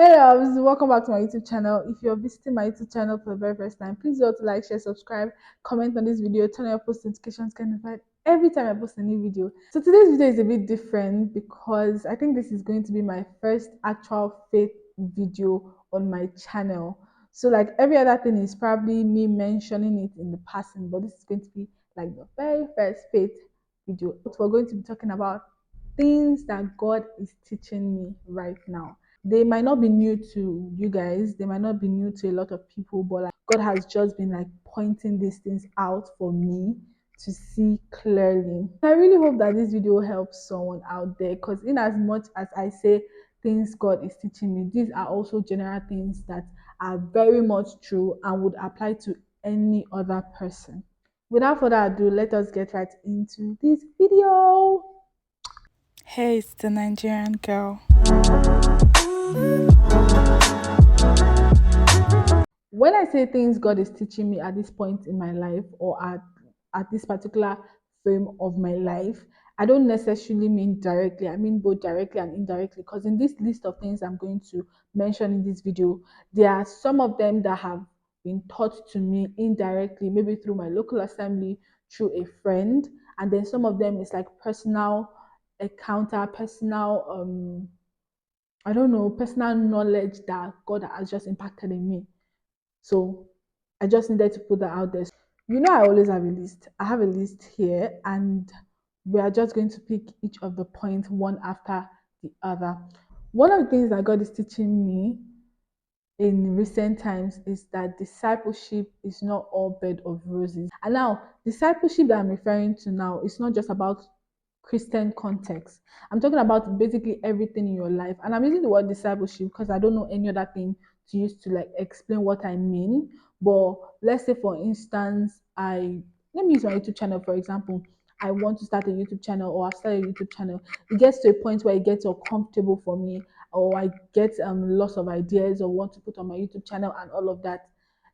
Hey loves, welcome back to my YouTube channel. If you're visiting my YouTube channel for the very first time, please do to like, share, subscribe, comment on this video, turn on your post notifications, get notified every time I post a new video. So today's video is a bit different because I think this is going to be my first actual faith video on my channel. So like every other thing is probably me mentioning it in the passing, but this is going to be like the very first faith video. But we're going to be talking about things that God is teaching me right now. They might not be new to you guys, they might not be new to a lot of people, but like God has just been like pointing these things out for me to see clearly. I really hope that this video helps someone out there, because in as much as I say things God is teaching me, these are also general things that are very much true and would apply to any other person. Without further ado, let us get right into this video. Hey, it's the Nigerian girl. When I say things God is teaching me at this point in my life, or at this particular frame of my life, I don't necessarily mean directly. I mean both directly and indirectly, because in this list of things I'm going to mention in this video, there are some of them that have been taught to me indirectly, maybe through my local assembly, through a friend, and then some of them is like personal encounter, personal I don't know, personal knowledge that God has just impacted in me. So I just needed to put that out there. I always have a list. I have a list here, and we are just going to pick each of the points one after the other. One of the things that God is teaching me in recent times is that discipleship is not all bed of roses. And now, discipleship that I'm referring to now is not just about Christian context. I'm talking about basically everything in your life. And I'm using the word discipleship because I don't know any other thing to use to like explain what I mean. But let's say, for instance, let me use my YouTube channel for example. I want to start a YouTube channel, or I've started a YouTube channel. It gets to a point where it gets uncomfortable for me, or I get lots of ideas or want to put on my YouTube channel and all of that.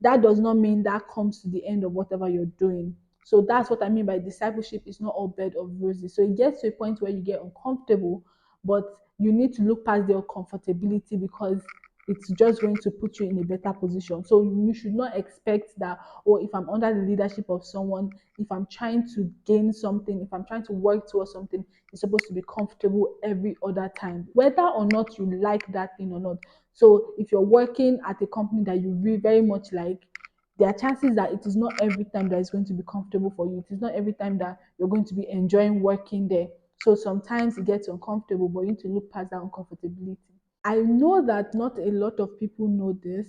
That does not mean that comes to the end of whatever you're doing. So that's what I mean by discipleship is not all bed of roses. So it gets to a point where you get uncomfortable, but you need to look past the uncomfortability, because it's just going to put you in a better position. So you should not expect that, or if I'm under the leadership of someone, if I'm trying to gain something, if I'm trying to work towards something, it's supposed to be comfortable every other time, whether or not you like that thing or not. So if you're working at a company that you really very much like, there are chances that it is not every time that it's going to be comfortable for you. It is not every time that you're going to be enjoying working there. So sometimes it gets uncomfortable, but you need to look past that uncomfortability. I know that not a lot of people know this,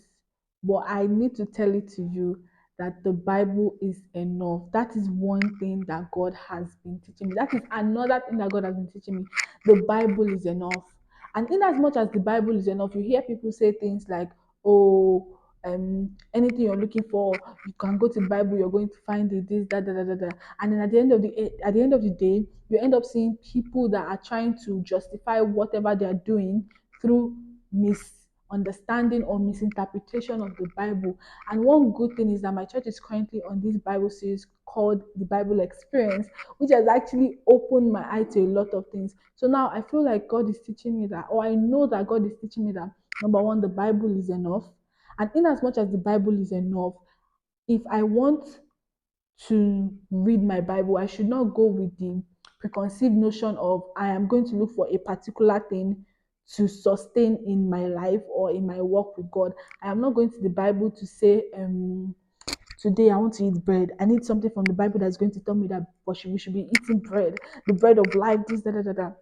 but I need to tell it to you that the Bible is enough. That is one thing that God has been teaching me. That is another thing that God has been teaching me. The Bible is enough. And in as much as the Bible is enough, you hear people say things like, oh, anything you're looking for, you can go to the Bible, you're going to find it, this, that, that, that, that. And then at the end of the day, you end up seeing people that are trying to justify whatever they are doing through misunderstanding or misinterpretation of the Bible. And one good thing is that my church is currently on this Bible series called the Bible Experience, which has actually opened my eye to a lot of things. So now I feel like God is teaching me that, or I know that God is teaching me that, number one, the Bible is enough. And in as much as the Bible is enough, if I want to read my Bible, I should not go with the preconceived notion of I am going to look for a particular thing to sustain in my life or in my walk with God. I am not going to the Bible to say, today I want to eat bread. I need something from the Bible that's going to tell me that we should be eating bread, the bread of life, this, da, da, da, da.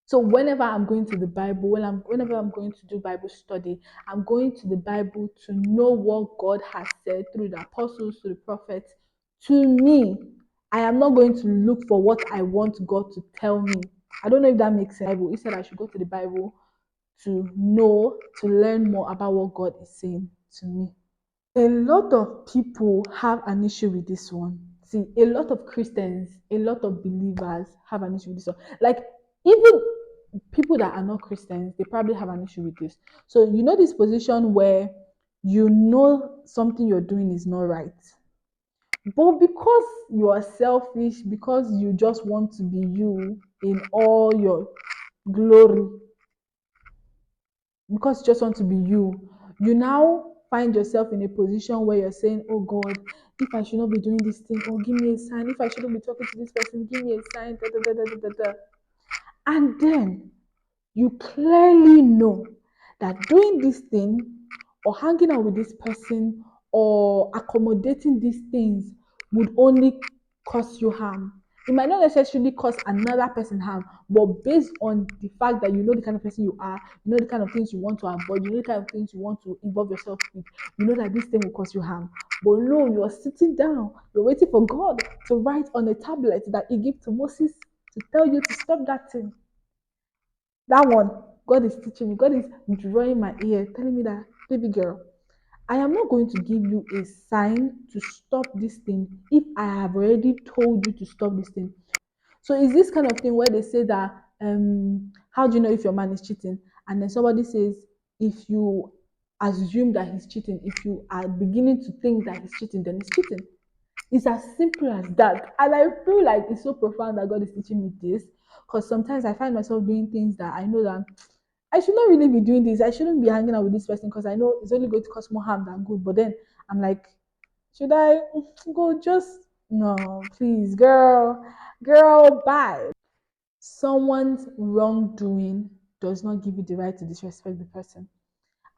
So whenever I'm going to the Bible, whenever I'm going to do Bible study, I'm going to the Bible to know what God has said through the apostles, through the prophets, to me. I am not going to look for what I want God to tell me. I don't know if that makes sense. He said I should go to the Bible to know, to learn more about what God is saying to me. A lot of people have an issue with this one. See, a lot of Christians, a lot of believers have an issue with this one. Like, even people that are not Christians, they probably have an issue with this. So, this position where you know something you're doing is not right. But because you are selfish, because you just want to be you in all your glory, because you just want to be you. You now find yourself in a position where you're saying, oh God, if I should not be doing this thing, oh, give me a sign. If I shouldn't be talking to this person, give me a sign. Da, da, da, da, da, da, da. And then you clearly know that doing this thing or hanging out with this person or accommodating these things would only cause you harm. It might not necessarily cause another person harm, but based on the fact that you know the kind of person you are, you know the kind of things you want to avoid, you know the kind of things you want to involve yourself with, you know that this thing will cause you harm. But no, you're sitting down, you're waiting for God to write on a tablet that He gave to Moses to tell you to stop that thing. That one, God is teaching me. God is drawing my ear, telling me that, baby girl, I am not going to give you a sign to stop this thing if I have already told you to stop this thing. So is this kind of thing where they say that how do you know if your man is cheating? And then somebody says if you assume that he's cheating, if you are beginning to think that he's cheating, then he's cheating. It's as simple as that. And I feel like it's so profound that God is teaching me this. Because sometimes I find myself doing things that I know that I should not really be doing this. I shouldn't be hanging out with this person because I know it's only going to cause more harm than good. But then I'm like, should I go just no, please, girl, bye. Someone's wrongdoing does not give you the right to disrespect the person.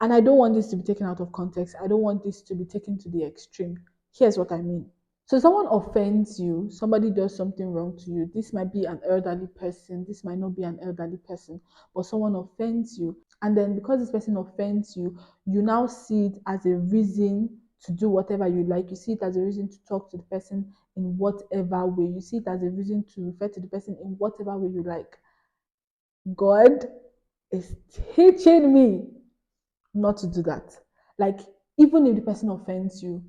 And I don't want this to be taken out of context. I don't want this to be taken to the extreme. Here's what I mean. So someone offends you, somebody does something wrong to you. This might be an elderly person, this might not be an elderly person, but someone offends you. And then because this person offends you, you now see it as a reason to do whatever you like. You see it as a reason to talk to the person in whatever way. You see it as a reason to refer to the person in whatever way you like. God is teaching me not to do that. Like, even if the person offends you,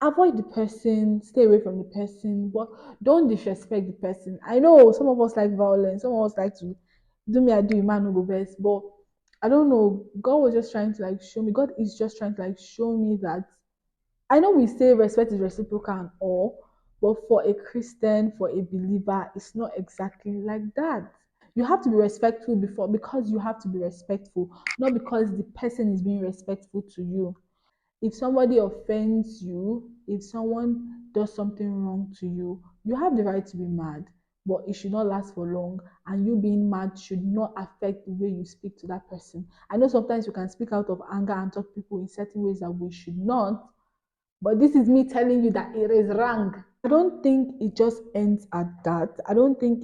avoid the person, stay away from the person, but don't disrespect the person. I know some of us like violence, some of us like to do me, I do, you man no go best, but I don't know. God was just trying to like show me, God is just trying to like show me that I know we say respect is reciprocal and all, but for a Christian, for a believer, it's not exactly like that. You have to be respectful before because you have to be respectful, not because the person is being respectful to you. If somebody offends you, if someone does something wrong to you, you have the right to be mad, but it should not last for long. And you being mad should not affect the way you speak to that person. I know sometimes you can speak out of anger and talk to people in certain ways that we should not, but this is me telling you that it is wrong. I don't think it just ends at that. I don't think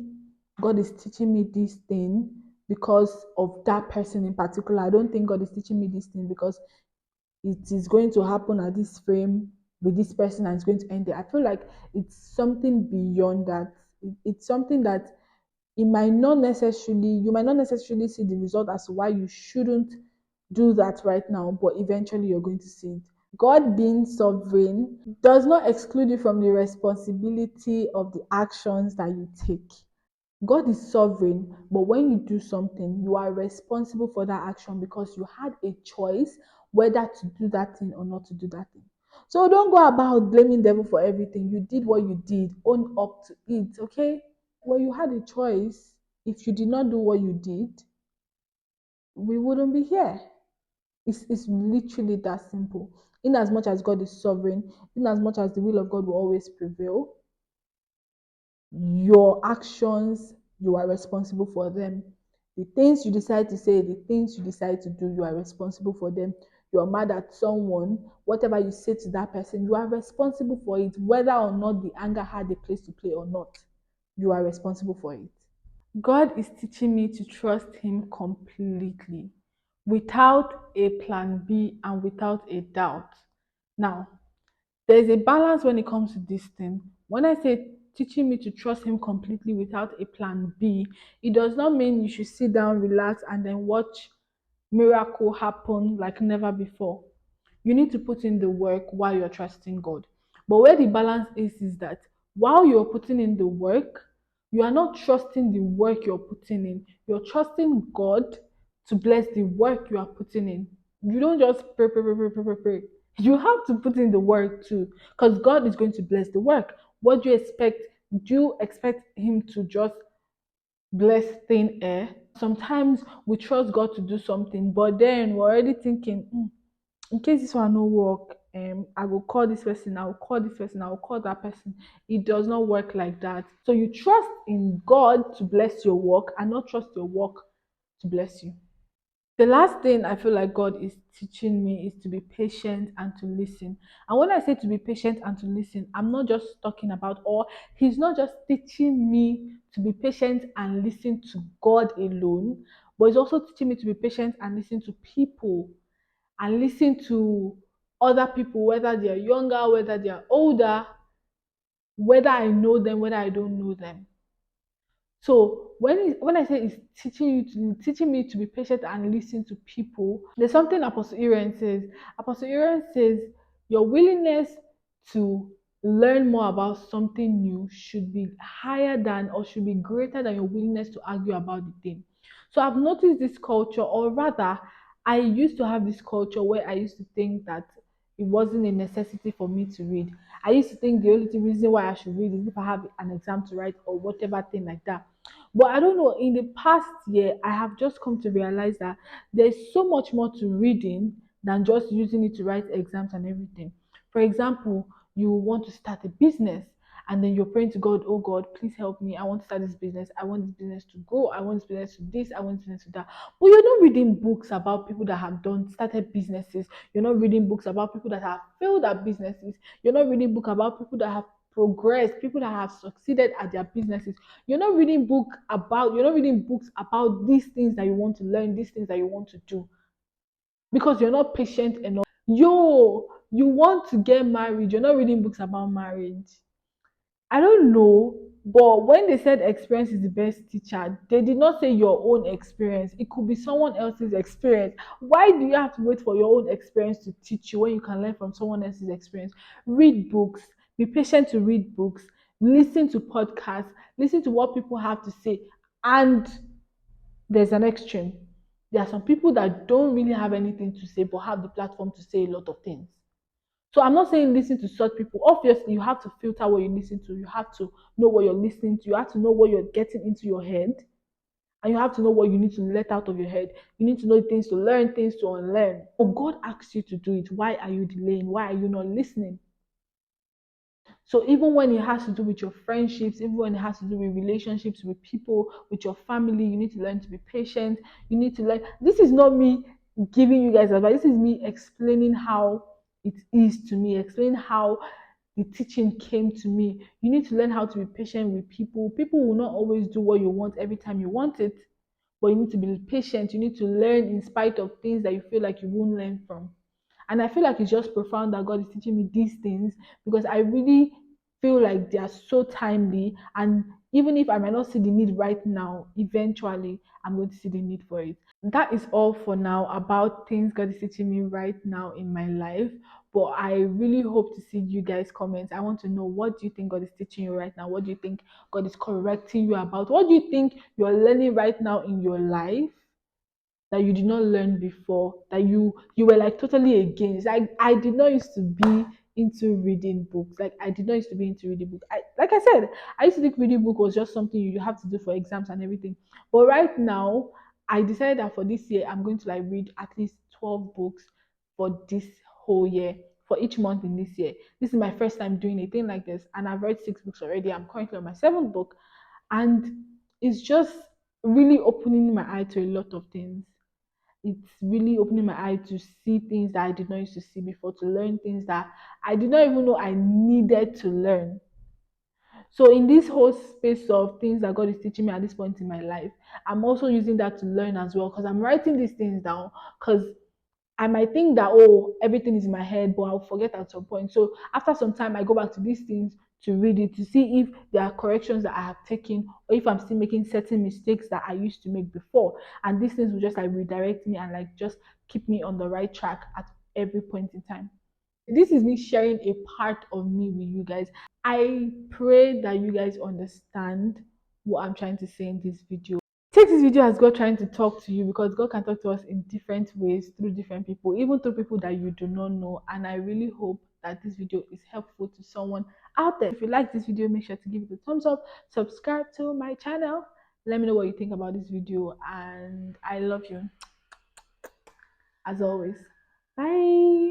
God is teaching me this thing because of that person in particular. I don't think God is teaching me this thing because it is going to happen at this frame with this person and it's going to end there. I feel like it's something beyond that. It's something that you might not necessarily see the result as to why you shouldn't do that right now, but eventually you're going to see it. God being sovereign does not exclude you from the responsibility of the actions that you take. God is sovereign, but when you do something, you are responsible for that action because you had a choice whether to do that thing or not to do that thing. So don't go about blaming devil for everything. You did what you did, own up to it, okay? Well, you had a choice. If you did not do what you did, we wouldn't be here. It's literally that simple. In as much as God is sovereign, in as much as the will of God will always prevail, your actions, you are responsible for them. The things you decide to say, the things you decide to do, you are responsible for them. You're mad at someone, whatever you say to that person, you are responsible for it, whether or not the anger had a place to play or not. You are responsible for it. God is teaching me to trust Him completely, without a plan B and without a doubt. Now, there's a balance when it comes to this thing. When I say teaching me to trust Him completely without a plan B, it does not mean you should sit down, relax, and then watch miracle happen like never before. You need to put in the work while you're trusting God. But where the balance is that while you're putting in the work, you are not trusting the work you're putting in. You're trusting God to bless the work you are putting in. You don't just pray, pray, pray, pray, pray, pray, pray. You have to put in the work too, because God is going to bless the work. What do you expect? Do you expect Him to just bless thin air? Sometimes we trust God to do something, but then we're already thinking, in case this one no work, I will call this person, I will call this person, I will call that person. It does not work like that. So you trust in God to bless your work and not trust your work to bless you. The last thing I feel like God is teaching me is to be patient and to listen. And when I say to be patient and to listen, I'm not just talking about, or He's not just teaching me to be patient and listen to God alone, but He's also teaching me to be patient and listen to people and listen to other people, whether they're younger, whether they're older, whether I know them, whether I don't know them. So when I say it's teaching me to be patient and listen to people, there's something Apostle Aaron says. Apostle Aaron says your willingness to learn more about something new should be higher than or should be greater than your willingness to argue about the thing. So I've noticed this culture, or rather, I used to have this culture where I used to think that it wasn't a necessity for me to read. I used to think the only reason why I should read is if I have an exam to write or whatever thing like that. But I don't know, in the past year, I have just come to realize that there's so much more to reading than just using it to write exams and everything. For example, you want to start a business and then you're praying to God, oh God, please help me. I want to start this business. I want this business to grow. I want this business to this. I want this business to that. But you're not reading books about people that have done started businesses. You're not reading books about people that have failed at businesses. You're not reading book about people that have progressed, people that have succeeded at their businesses. You're not reading books about these things that you want to learn, these things that you want to do, because you're not patient enough. You want to get married, you're not reading books about marriage. I don't know, but when they said experience is the best teacher, they did not say your own experience. It could be someone else's experience. Why do you have to wait for your own experience to teach you when you can learn from someone else's experience? Read books, be patient to read books, listen to podcasts, listen to what people have to say. And there's an extreme. There are some people that don't really have anything to say but have the platform to say a lot of things. So I'm not saying listen to such people. Obviously, you have to filter what you listen to. You have to know what you're listening to. You have to know what you're getting into your head. And you have to know what you need to let out of your head. You need to know things to learn, things to unlearn. But God asks you to do it. Why are you delaying? Why are you not listening? So even when it has to do with your friendships, even when it has to do with relationships with people, with your family, you need to learn to be patient. You need to learn. This is not me giving you guys advice. This is me explaining how it is to me, explaining how the teaching came to me. You need to learn how to be patient with people. People will not always do what you want every time you want it, but you need to be patient. You need to learn in spite of things that you feel like you won't learn from. And I feel like it's just profound that God is teaching me these things because I really feel like they are so timely. And even if I might not see the need right now, eventually I'm going to see the need for it. That is all for now about things God is teaching me right now in my life. But I really hope to see you guys' comments. I want to know, what do you think God is teaching you right now? What do you think God is correcting you about? What do you think you're learning right now in your life that you did not learn before, that you were like totally against? Like, I did not used to be into reading books. Like, I did not used to be into reading books. Like I said, I used to think reading book was just something you have to do for exams and everything. But right now, I decided that for this year I'm going to like read at least 12 books for this whole year, for each month in this year. This is my first time doing a thing like this, and I've read 6 books already. I'm currently on my seventh book, and it's just really opening my eye to a lot of things. It's really opening my eye to see things that I did not used to see before, to learn things that I did not even know I needed to learn. So in this whole space of things that God is teaching me at this point in my life, I'm also using that to learn as well, because I'm writing these things down, because I might think that, oh, everything is in my head, but I'll forget at some point. So after some time, I go back to these things to read it, to see if there are corrections that I have taken, or if I'm still making certain mistakes that I used to make before. And these things will just like redirect me and like just keep me on the right track at every point in time. This is me sharing a part of me with you guys. I pray that you guys understand what I'm trying to say in this video. Take this video as God trying to talk to you, because God can talk to us in different ways through different people, even through people that you do not know. And I really hope that this video is helpful to someone out there. If you like this video, make sure to give it a thumbs up, subscribe to my channel, Let me know what you think about this video, and I love you as always. Bye.